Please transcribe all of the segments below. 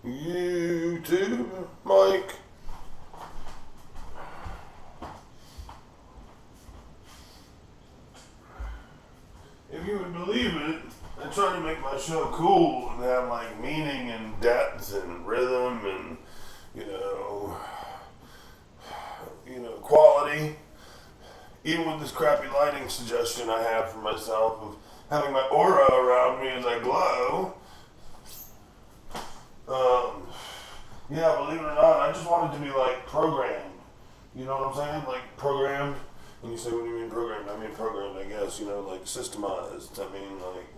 YouTube, Mike. If you would believe it, I try to make my show cool and have like meaning and depth and rhythm and quality. Even with this crappy lighting suggestion I have for myself of having my aura around me as I glow. Yeah, believe it or not, I just wanted to be like programmed. You know what I'm saying? Like programmed. And you say, what do you mean programmed? I mean programmed, I guess, like systemized. I mean like,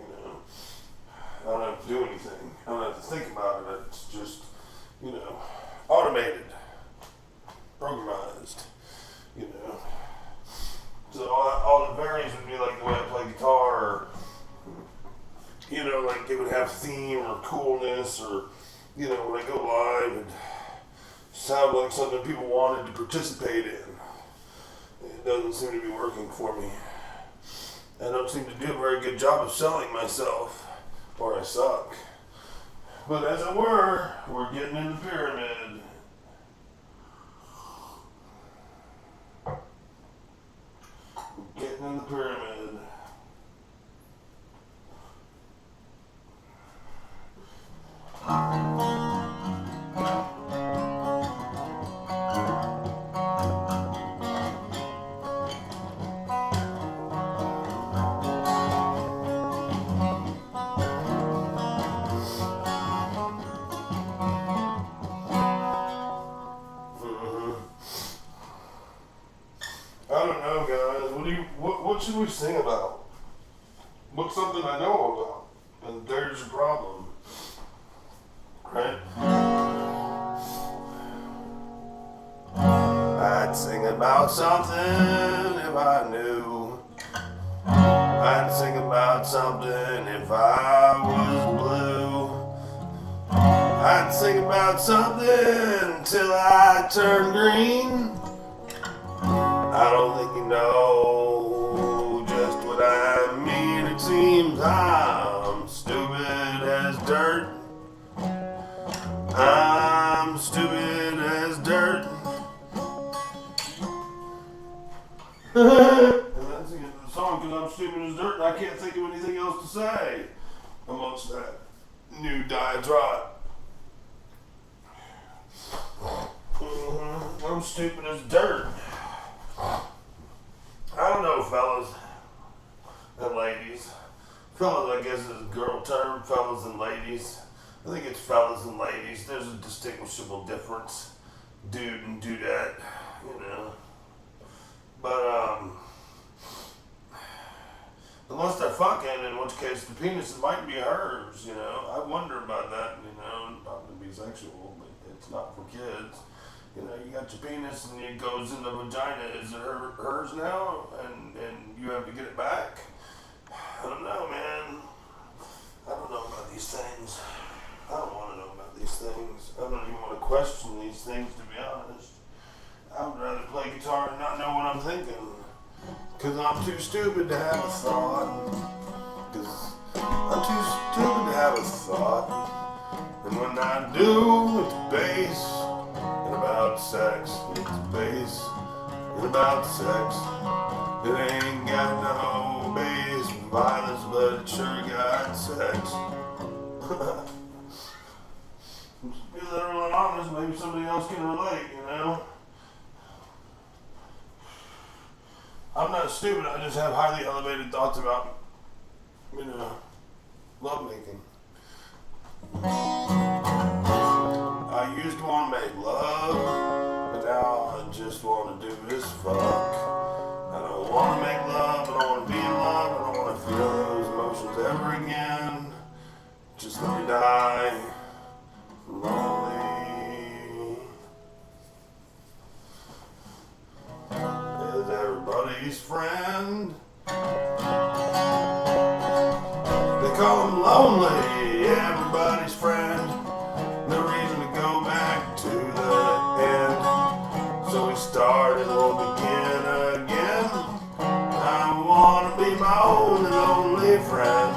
I don't have to do anything. I don't have to think about it. It's just, automated. Programmized. So all that varies would be like the way I play guitar, or, like it would have theme or coolness, or, when I go live, it sound like something people wanted to participate in. It doesn't seem to be working for me. I don't seem to do a very good job of selling myself, or I suck. But as it were, we're getting in the pyramid. Getting in the pyramid. I don't know, guys. What should we sing about? What's something I know about? And there's your problem. Right? I'd sing about something if I knew. I'd sing about something if I was blue. I'd sing about something till I turn green. I don't think you know just what I mean. It seems I'm stupid as dirt. I'm stupid as dirt. And that's the end of the song, because I'm stupid as dirt and I can't think of anything else to say amongst that new diatribe. I'm stupid as dirt. I don't know, fellas and ladies. Fellas, I guess, is a girl term. Fellas and ladies. I think it's fellas and ladies. There's a distinguishable difference. Dude and dudette, But, unless they're fucking, in which case the penis might be hers, I wonder about that, not to be sexual, but it's not for kids. You got your penis and it goes in the vagina. Is it hers now? And you have to get it back? I don't know, man. I don't know about these things. I don't want to know about these things. I don't even want to question these things, to be honest. I would rather play guitar and not know what I'm thinking. Because I'm too stupid to have a thought. Because I'm too stupid to have a thought. And when I do, it's bass. And about sex, it's bass. And about sex, it ain't got no bass violence, but it sure got sex. Just be literally honest, maybe somebody else can relate, I'm not stupid, I just have highly elevated thoughts about, lovemaking. I used to want to make love, but now I just want to do this fuck. I don't want to make love, I don't want to be in love, I don't want to feel those emotions ever again. Just let me die lonely. Is everybody's friend. They call him lonely, everybody's friend. No reason to go back to the end. So we started, we'll begin again. I wanna be my own and only friend.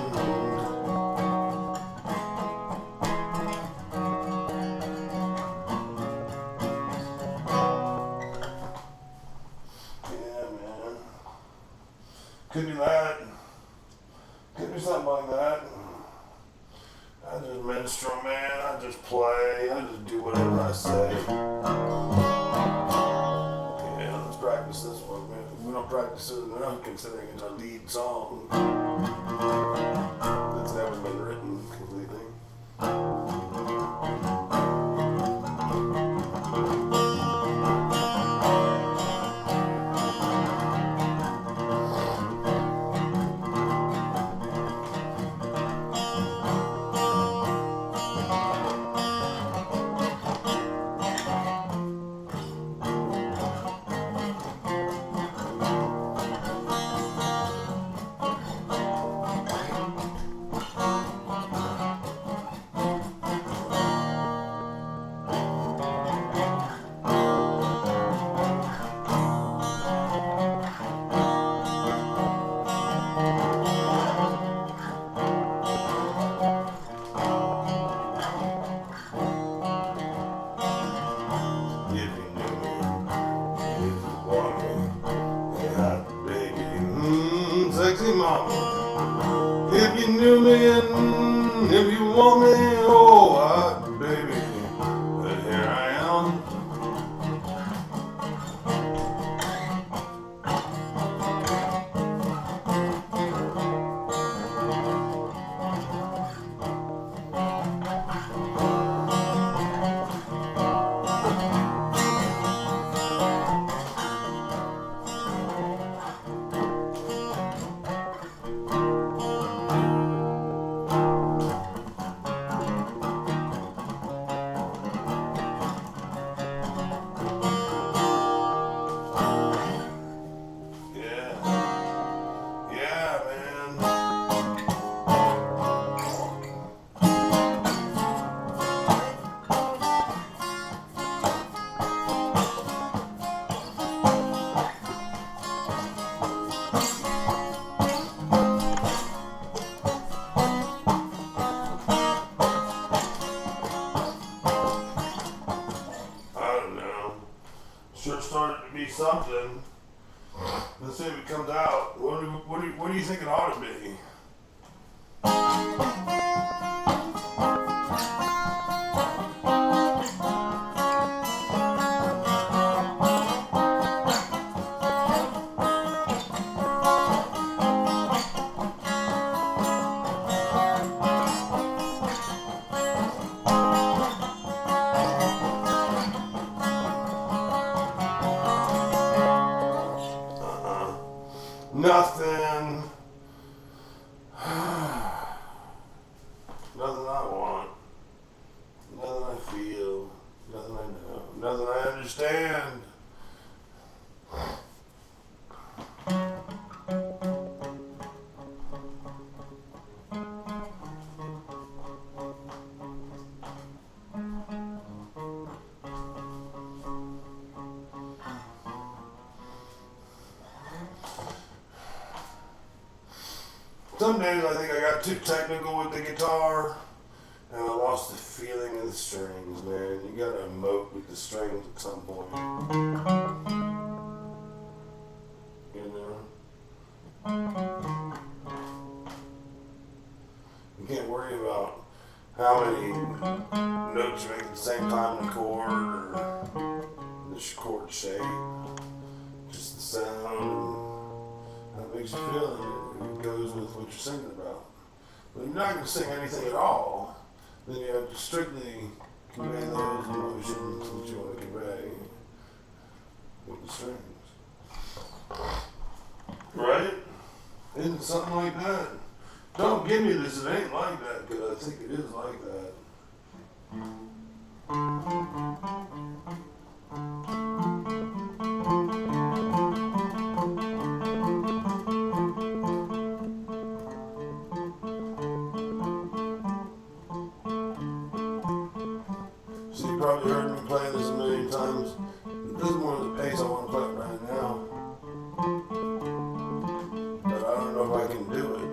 something like that. I just minstrel, man. I just play. I just do whatever I say. Yeah, let's practice this one, man. If we don't practice it enough, considering it's our lead song that's never been written completely. Sexy mama, if you knew me and if you want me, oh, hot baby, but here I am. Sure started to be something. Let's see if it comes out. What do you think it ought to be? Nothing. Nothing I want. Nothing I feel. Nothing I know. Nothing I understand. Some days I think I got too technical with the guitar and I lost the feeling of the strings, man. You gotta emote with the strings at some point. You know? You can't worry about how many notes you make at the same time in the chord or the chord shape. Just the sound and how it makes you feel. It goes with what you're singing about. But you're not going to sing anything at all, then you have to strictly convey those emotions that you want to convey with the strings. Right? Isn't it something like that? Don't give me this, it ain't like that, because I think it is like that. So you probably heard me play this a million times. This is more of the pace I want to play right now. But I don't know if I can do it.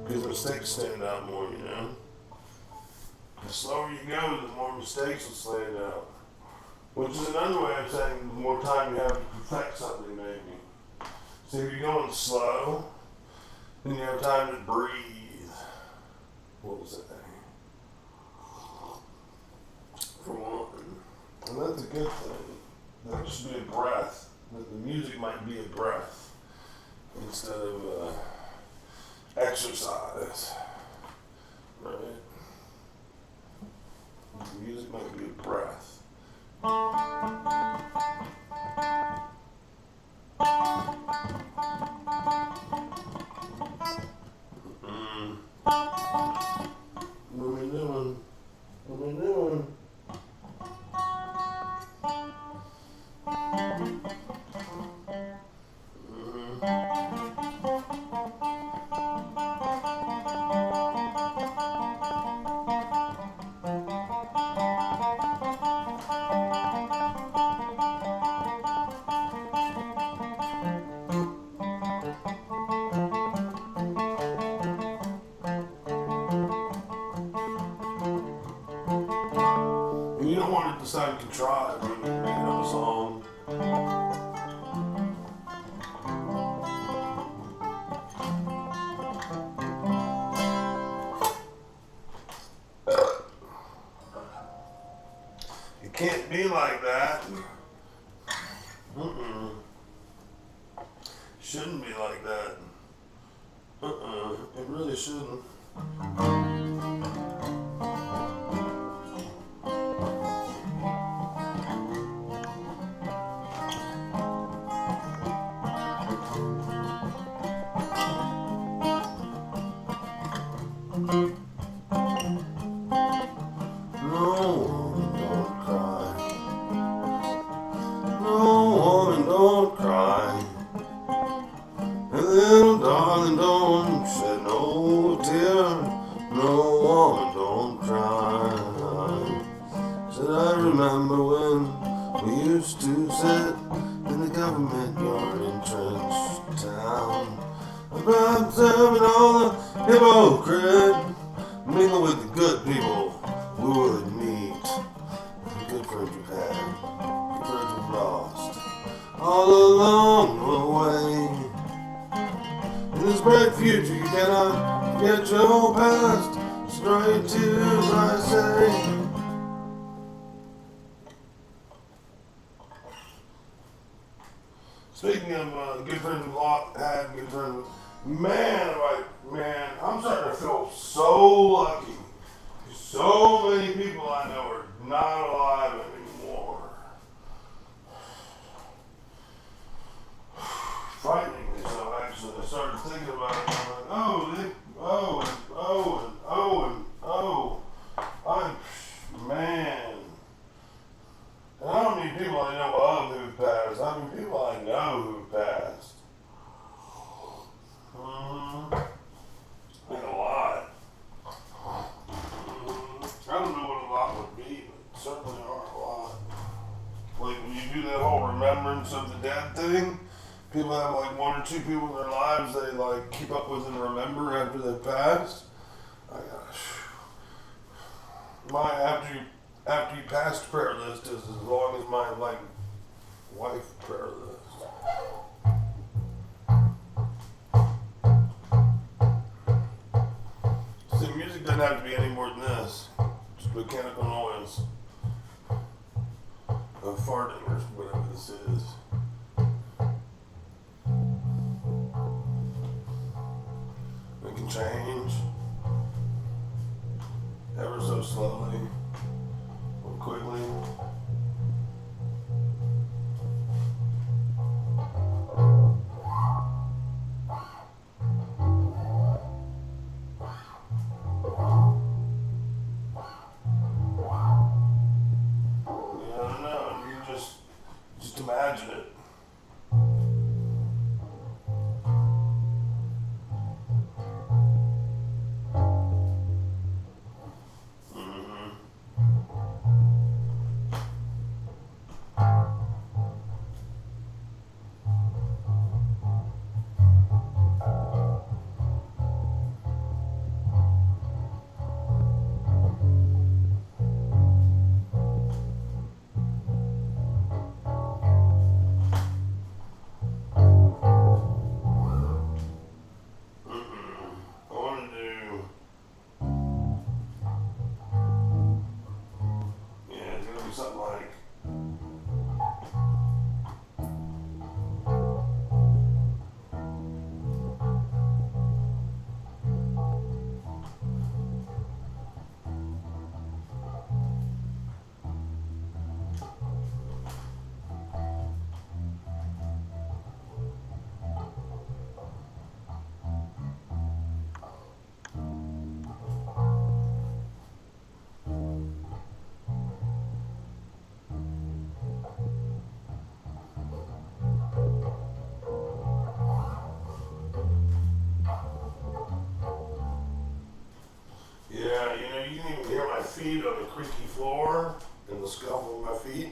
Because mistakes stand out more, you know? The slower you go, the more mistakes will stand out. Which is another way of saying the more time you have to perfect something, maybe. So if you're going slow, then you have time to breathe. What was that? For one. And that's a good thing. That should be a breath. That the music might be a breath instead of exercise. Right? The music might be a breath. What are we doing? What are we doing? You don't want it to sound contrived when you're making up a song. It can't be like that. Shouldn't be like that. It really shouldn't. Don't cry. And little darling, don't shed no tear. No woman, don't cry. Said I remember when we used to sit in the government yard in Trench Town, observing all the hypocrite mingle with the good people we would meet. Good friends we've had, good friends we've lost, all along the way. In this bright future, you cannot forget your past. It's dry tears, I say. Speaking of good friends we've had, good friends, man, I'm starting to feel so lucky. So many people I know are not alive anymore. Frighteningly so, actually. I started thinking about it, and I'm like, man. And I don't mean people I know of who've passed, I mean people I know who've passed. Like a lot. I don't know what a lot would be, but certainly are a lot. Like when you do that whole remembrance of the dead thing, people have like one or two people in their lives they like keep up with and remember after they've passed. I gosh. My after you passed prayer list is as long as my like wife prayer list. See, music doesn't have to be any more than this. Just mechanical noise of farting or whatever this is. It can change ever so slowly or quickly. Just imagine it. feet on a creaky floor and the scuffle of my feet.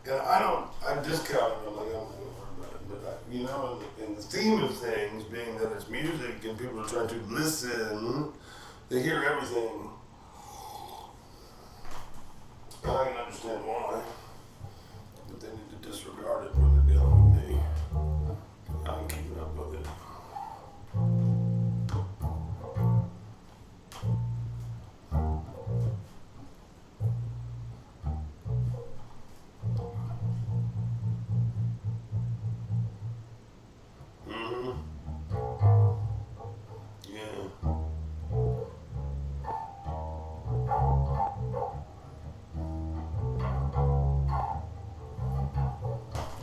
And I discount it. I'm like, I'm not going to worry about it. But, you know, and the theme of things being that it's music and people are trying to listen, they hear everything. I can understand why. But they need to disregard it when they're dealing with me. I'm keeping up with it.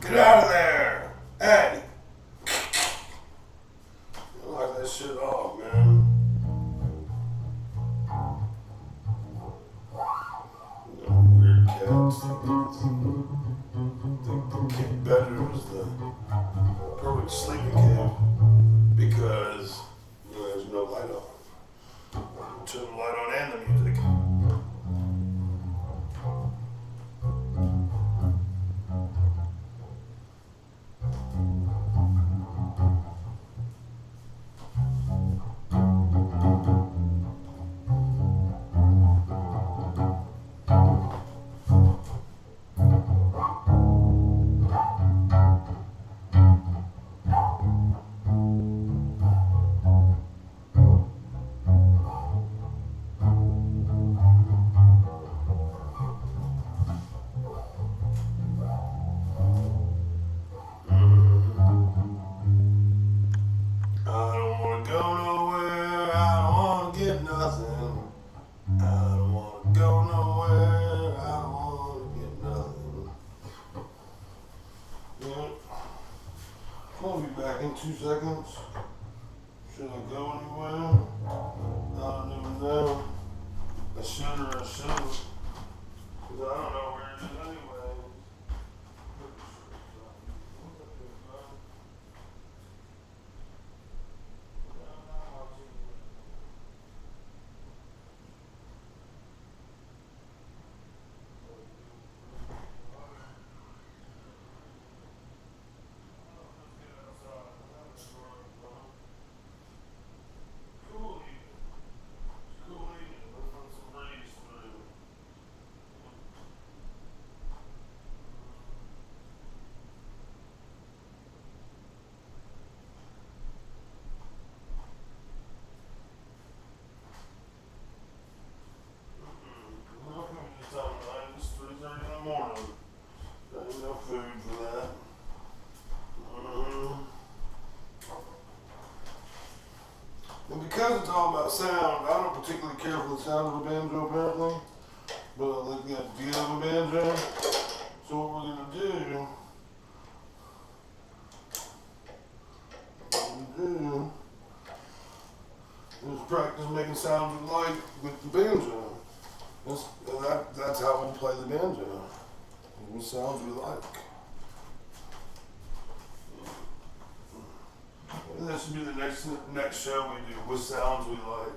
Get out of there! Hey! Knock that shit off, man. No weird cats think the kid bedroom is the perfect sleeping cave because there's no light on. Turn the light on and the music. I'll be back in 2 seconds. Should I go anywhere? I don't even know. I should or I shouldn't. Because I don't know where it is anyway. Morning. There's no food for that. And because it's all about sound, I don't particularly care for the sound of a banjo apparently, but I like the idea of a banjo. So what we're gonna do is practice making sounds we like with the banjo. That's how we play the banjo. What sounds we like. And that should be the next show we do. What sounds we like.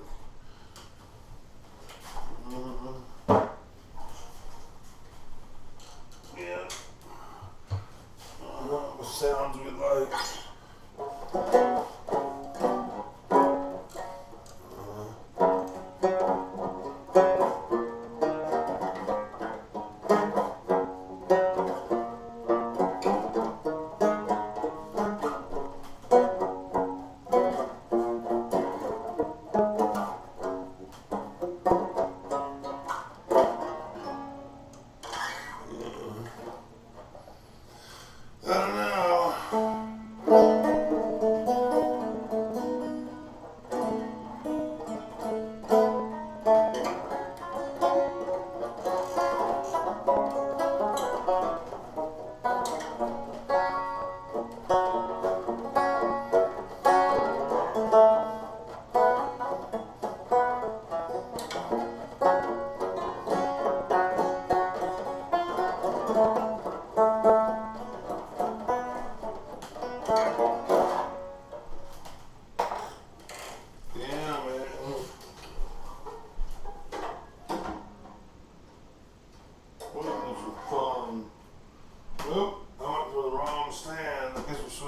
Yeah. What sounds we like.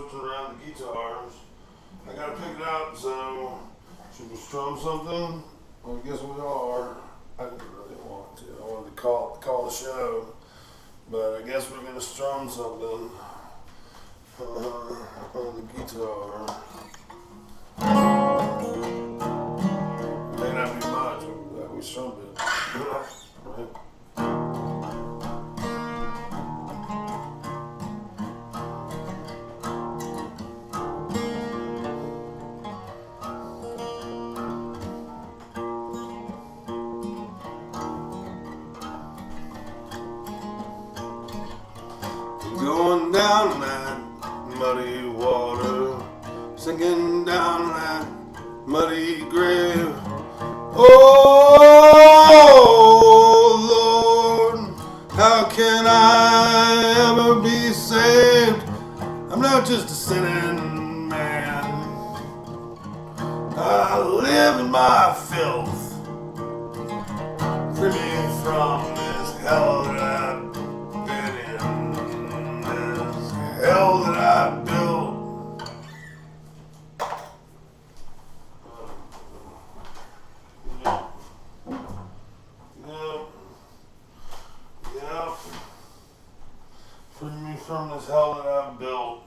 switching around the guitars. I gotta pick it up, so should we strum something? Well, I guess we are. I didn't really want to. I wanted to call the show, but I guess we're gonna strum something on the guitar. May not be much, but we strummed it. Right? Going down that muddy water, sinking down that muddy grave. Oh Lord, how can I ever be saved? I'm not just a sinning man. I live in my filth. Free me from this hell that I've been in, this hell that I built. Yep. Free me from this hell that I've built.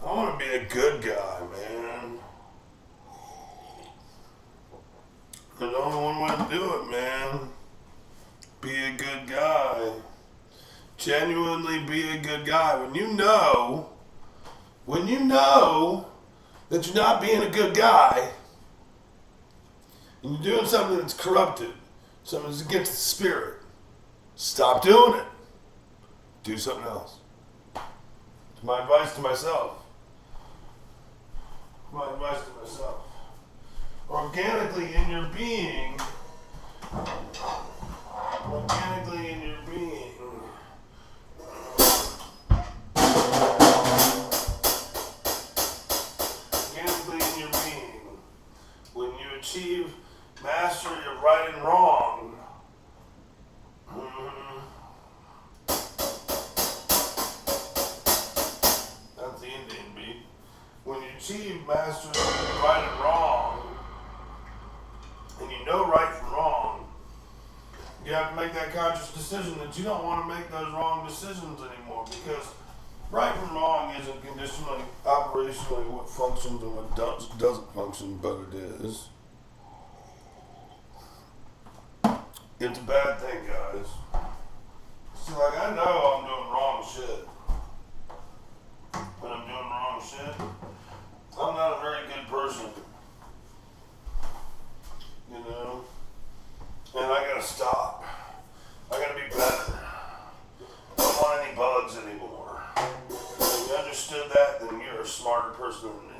I want to be a good guy, man. There's only one way to do it, man. Be a good guy. Genuinely be a good guy. When you know that you're not being a good guy, and you're doing something that's corrupted, something that's against the spirit, stop doing it. Do something else. It's my advice to myself. My advice to myself. Organically in your being, organically in your being, organically in your being, when you achieve mastery of right and wrong, that's the Indian beat. When you achieve mastery of right and wrong, and you know right from wrong, you have to make that conscious decision that you don't want to make those wrong decisions anymore, because right from wrong isn't conditionally, operationally what functions and what doesn't function, but it is. It's a bad thing, guys. See, like, I know I'm doing wrong shit. When I'm doing wrong shit, I'm not a very good person. You know? And I gotta stop. I gotta be better. I don't want any bugs anymore. If you understood that, then you're a smarter person than me.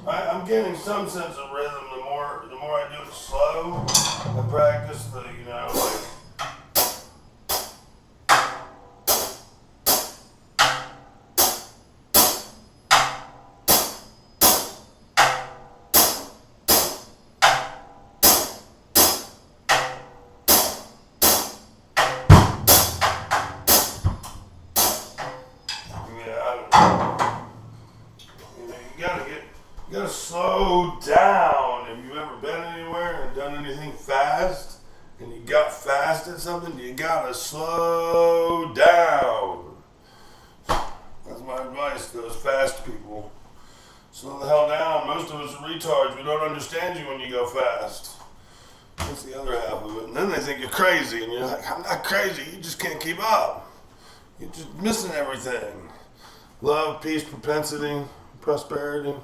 I'm getting some sense of rhythm. The more I do it slow, I practice the, like. You gotta slow down. Have you ever been anywhere and done anything fast and you got fast at something? You gotta slow down. That's my advice to those fast people. Slow the hell down. Most of us are retards. We don't understand you when you go fast. That's the other half of it. And then they think you're crazy, and you're like, I'm not crazy. You just can't keep up. You're just missing everything. Love, peace, propensity, prosperity.